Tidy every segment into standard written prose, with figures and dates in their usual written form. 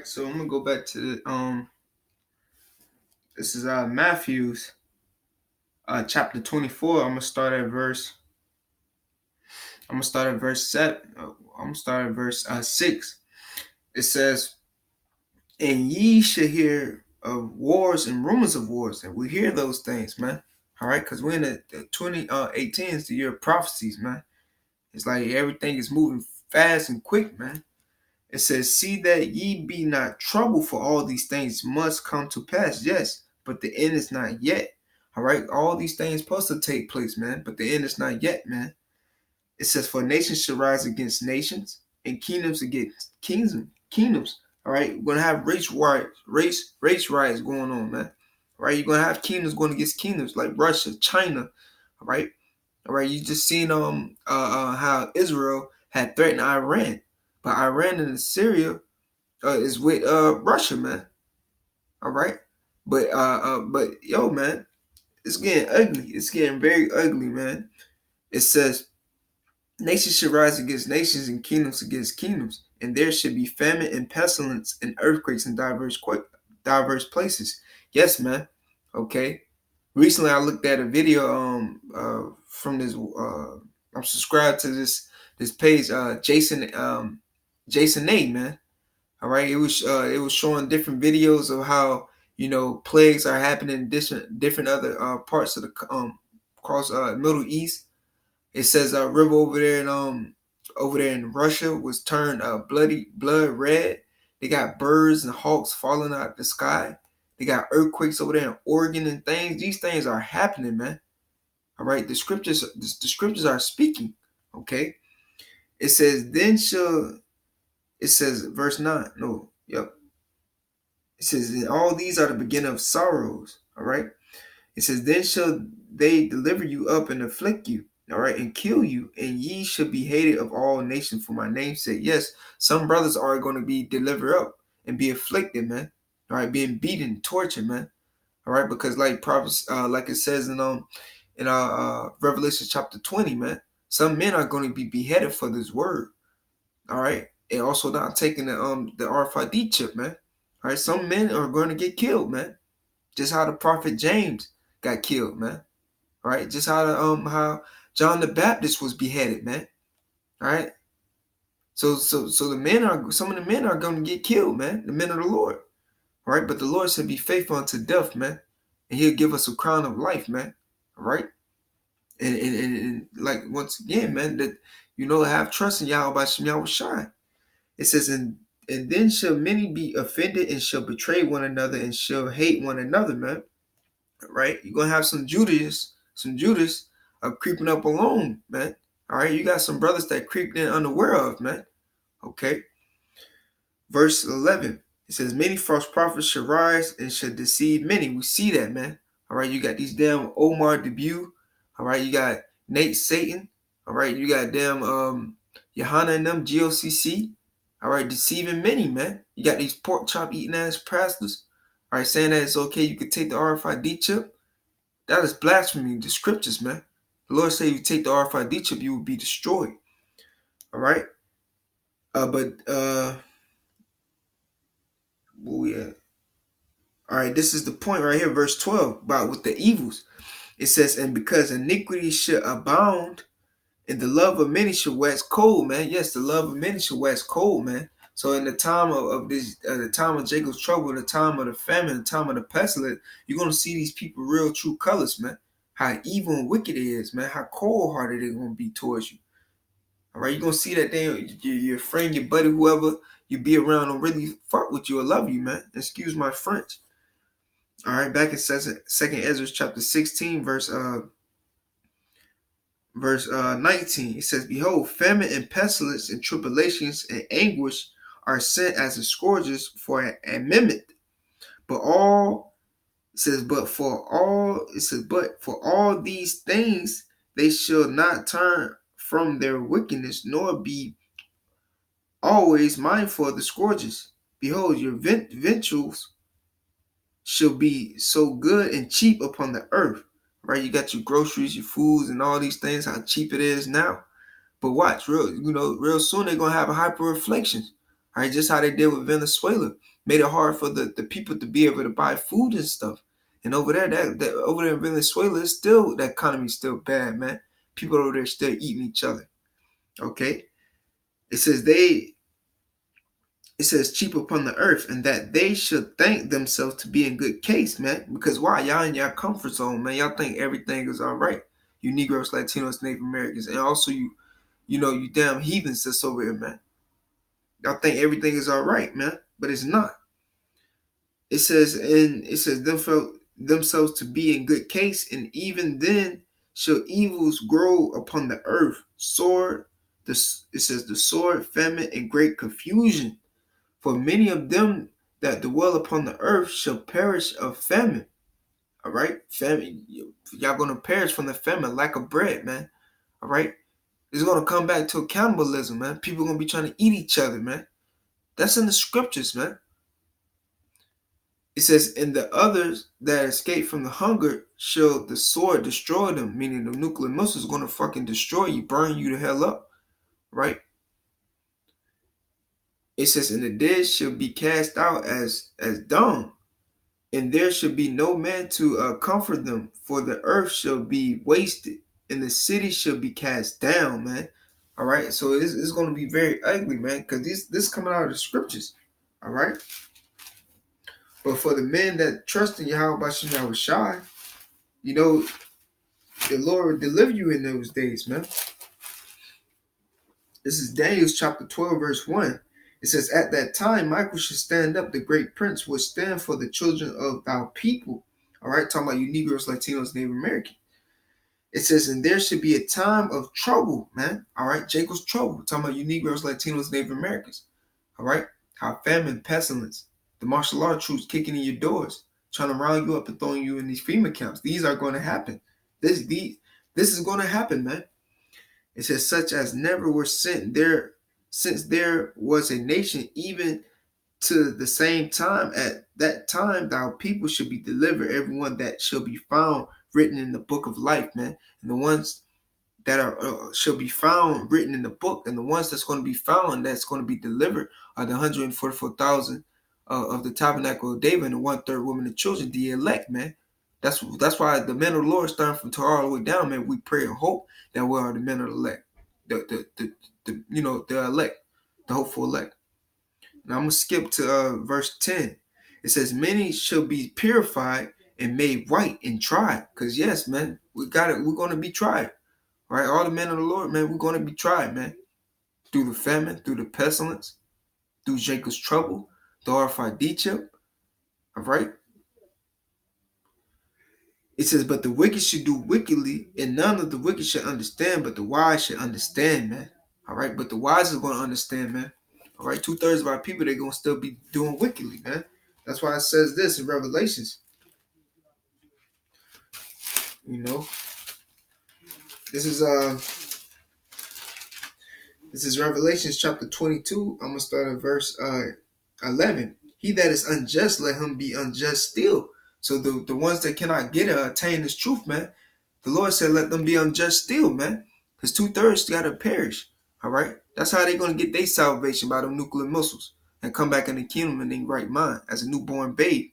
so I'm gonna go back to this is Matthew's chapter 24. I'm gonna start at verse 7. I'm gonna start at verse 6. It says, "And ye should hear of wars and rumors of wars." And we hear those things, man. All right, because we're in the 2018 is the year of prophecies, man. It's like everything is moving fast and quick, man. It says, "See that ye be not troubled, for all these things must come to pass." Yes, but the end is not yet. All right, all these things supposed to take place, man, but the end is not yet, man. It says, "For nations shall rise against nations, and kingdoms against kingdoms." All right, we're gonna have race riots going on, man. All right, you're gonna have kingdoms going against kingdoms like Russia, China. All right, all right. You just seen how Israel had threatened Iran, but Iran and Syria is with Russia, man. All right, but yo, man, it's getting ugly. It's getting very ugly, man. It says, "Nations should rise against nations and kingdoms against kingdoms, and there should be famine and pestilence and earthquakes in diverse places." Yes, man. Okay. Recently, I looked at a video from this. I'm subscribed to this page, Jason A, man. All right, it was showing different videos of how plagues are happening in different other parts of the across Middle East. It says a river over there in Russia was turned blood red. They got birds and hawks falling out of the sky. They got earthquakes over there in Oregon and things. These things are happening, man. All right, the scriptures are speaking. Okay, it says it says verse 9. No, yep. It says, "And all these are the beginning of sorrows." All right. It says, "Then shall they deliver you up and afflict you, all right, and kill you, and ye shall be hated of all nations for my name's sake." Yes, some brothers are going to be delivered up and be afflicted, man. All right, being beaten, tortured, man. All right, because like prophets, like it says in Revelation chapter 20, man, some men are going to be beheaded for this word. All right, and also not taking the RFID chip, man. All right, some men are going to get killed, man. Just how the prophet James got killed, man. All right, just how John the Baptist was beheaded, man. All right, so some of the men are going to get killed, man. The men of the Lord, all right. But the Lord said, "Be faithful unto death, man, and He'll give us a crown of life, man." All right, and like once again, man, that have trust in Yahweh by Shem Yahweh Shai. It says, and then shall many be offended and shall betray one another and shall hate one another, man. Right? You're gonna have some Judas creeping up alone, man. All right, you got some brothers that creeped in unaware of, man. Okay. Verse 11. It says, "Many false prophets shall rise and shall deceive many." We see that, man. All right, you got these damn Omar Debut. All right, you got Nate Satan. All right, you got damn Johanna and them GOCC. All right, deceiving many, man. You got these pork chop eating ass pastors. All right, saying that it's okay, you could take the RFID chip. That is blasphemy. The scriptures, man. The Lord said, "You take the RFID chip, you will be destroyed." All right. But yeah. All right. This is the point right here, verse 12, about with the evils. It says, "And because iniquity should abound, and the love of many shall wax cold," man. Yes, the love of many shall wax cold, man. So in the time of this, the time of Jacob's trouble, the time of the famine, the time of the pestilence, you're gonna see these people real true colors, man. How evil and wicked it is, man. How cold hearted they're gonna be towards you. All right, you're gonna see that your friend, your buddy, whoever you be around, don't really fuck with you or love you, man. Excuse my French. All right, back in Second Ezra chapter 16, verse 19, it says, "Behold, famine and pestilence and tribulations and anguish are sent as the scourges for an amendment. But all it says, but for all these things they shall not turn from their wickedness, nor be always mindful of the scourges. Behold, your victuals shall be so good and cheap upon the earth." Right? You got your groceries, your foods, and all these things, how cheap it is now. But watch, real soon they're gonna have a hyperinflation. All right, just how they did with Venezuela, made it hard for the people to be able to buy food and stuff. And over there, that over there in Venezuela, it's still, the economy's still bad, man. People over there still eating each other. Okay, it says it says cheap upon the earth, and that they should thank themselves to be in good case, man. Because why? Y'all in your comfort zone, man. Y'all think everything is all right. You Negroes, Latinos, Native Americans, and also you damn heathens that's over here, man. Y'all think everything is all right, man, but it's not. It says themselves to be in good case, and even then shall evils grow upon the earth. Sword, it says the sword, famine, and great confusion. For many of them that dwell upon the earth shall perish of famine. All right, famine. Y'all gonna perish from the famine, lack of bread, man. All right, it's gonna come back to cannibalism, man. People gonna be trying to eat each other, man. That's in the scriptures, man. It says, "And the others that escape from the hunger shall the sword destroy them," meaning the nuclear missiles is gonna fucking destroy you, burn you the hell up, right? It says, "And the dead shall be cast out as dung, and there shall be no man to comfort them, for the earth shall be wasted, and the city shall be cast down," man. All right, so it's going to be very ugly, man, because this coming out of the scriptures. All right, but for the men that trust in Yahweh Bashim Yahushai, you know, the Lord will deliver you in those days, man. This is Daniel chapter 12, verse 1. It says, "At that time, Michael should stand up, the great prince would stand for the children of thy people." All right, talking about you Negroes, Latinos, Native American. It says, "And there should be a time of trouble," man. All right, Jacob's trouble. Talking about you Negroes, Latinos, Native Americans. All right, how famine, pestilence, the martial law troops kicking in your doors, trying to round you up and throwing you in these FEMA camps. These are going to happen. This is going to happen, man. It says, "Such as never were sent there since there was a nation, even to the same time. At that time, thou people should be delivered, everyone that shall be found written in the book of life," man. And the ones that are shall be found written in the book, and the ones that's going to be found that's going to be delivered are the 144,000 of the tabernacle of David, and the 1/3 women and children, the elect, man. That's why the men of the Lord, starting from Torah all the way down, man. We pray and hope that we are the men of the elect, the elect, the hopeful elect. Now I'm gonna skip to verse 10. It says, "Many shall be purified and made white and tried." Because yes, man, we got it. We're gonna be tried, right? All the men of the Lord, man, we're gonna be tried, man. Through the famine, through the pestilence, through Jacob's trouble, the RFID chip. All right. It says, "But the wicked should do wickedly, and none of the wicked should understand, but the wise should understand," man. All right, but the wise is going to understand, man. All right, 2/3 of our people, they're going to still be doing wickedly, man. That's why it says this in Revelations. You know, this is Revelations chapter 22. I'm gonna start at verse 11. "He that is unjust, let him be unjust still." So the ones that cannot attain this truth, man, the Lord said, let them be unjust still, man. Because 2/3 gotta perish. All right, that's how they're gonna get their salvation, by them nuclear missiles, and come back in the kingdom in their right mind as a newborn babe.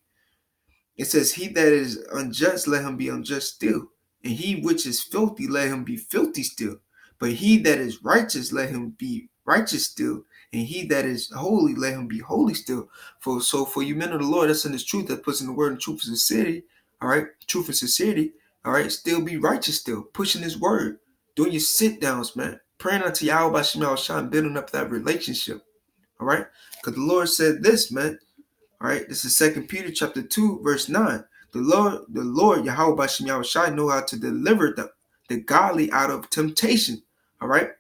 It says, "He that is unjust, let him be unjust still. And he which is filthy, let him be filthy still. But he that is righteous, let him be righteous still. And he that is holy, let him be holy still." For you men of the Lord, that's in this truth, that puts in the word in truth and sincerity. All right, truth and sincerity. All right, still be righteous still, pushing his word, doing your sit downs, man, praying unto Yahweh by Shemal Shine, building up that relationship. All right, because the Lord said this, man. All right, this is 2 Peter chapter 2, verse 9. The Lord Yahweh Bashem Yahushai know how to deliver the godly out of temptation. All right,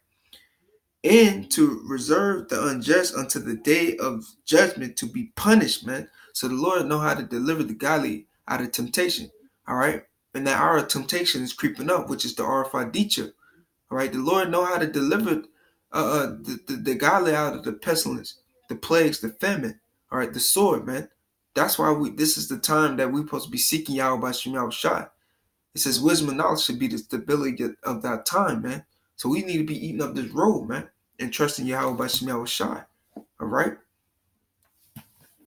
and to reserve the unjust unto the day of judgment to be punished, man. So the Lord know how to deliver the godly out of temptation. All right, and that hour of temptation is creeping up, which is the RFID chip. All right, the Lord know how to deliver the godly out of the pestilence, the plagues, the famine. All right, the sword, man. That's why this is the time that we're supposed to be seeking Yahweh by Shem Shai. It says wisdom and knowledge should be the stability of that time, man. So we need to be eating up this road, man, and trusting Yahweh by Shem Shai. All right.